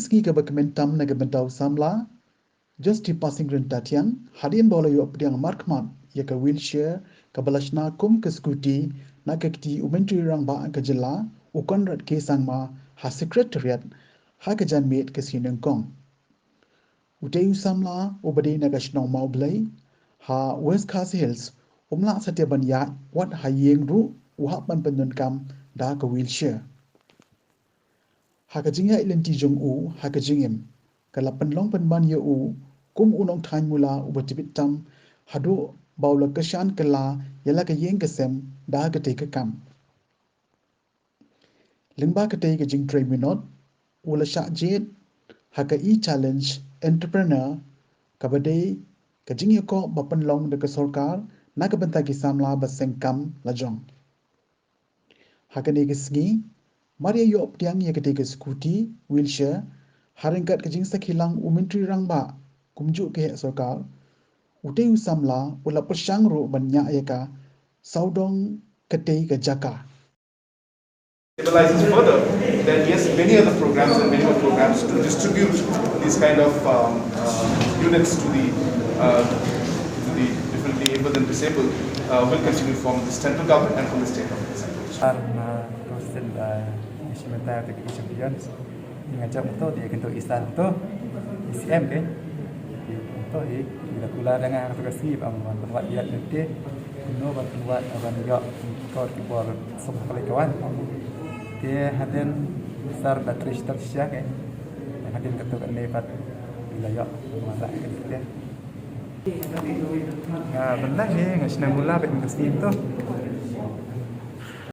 ski ka bakmentam na kabentau samla just di passing rentatian hadian bola yo pediang markman ya ka wheelchair ka balashna kum ka scooty na ka kiti umentri rang ba ka jela ukon rat ke sangma ha secretariat ha ka jan met ka sineng kong uteu samla ubade na ka shnong mau blai ha West Coast Hills umla satya ban ya wat ha yeng ru uha pan pandun kam da ka wheelchair ha ka jinga ilenti jong u ha ka jingim kala panlong panban ye u kum unong thañ mula ubatibit tam hadu baula kashan kala yala ka yeng kasem da ka te ka kam lingba ka te ka jing tray minot ula sha jet ha ka challenge entrepreneur ka bade ka jing ye ko ba panlong de ka sarkar na ka banta ki samla ba sengkam la jong ha ka ne ka sngi maria yo ptiang ye ka te ka scooty wheelchair haringkat ka jing sakhilang umentri rangba kumju ke sarkar uteu samla ula persang ro banya yaka saudong kate ka jaka stabilizes further, then yes, many other programs and many more programs to distribute these kind of units to the differently able and disabled will continue from the central government and from the state government. Ngajak motor dia kena istan tu ICM ke motor ni bila kula dengan aplikasi aman buat dia nanti kuno buat aban juga kau buat semua kali kawan dia hadian besar bateri tersiak ke hadian ketuk lepat bila ya masak dia benar ni ngasih mula baik mesti tu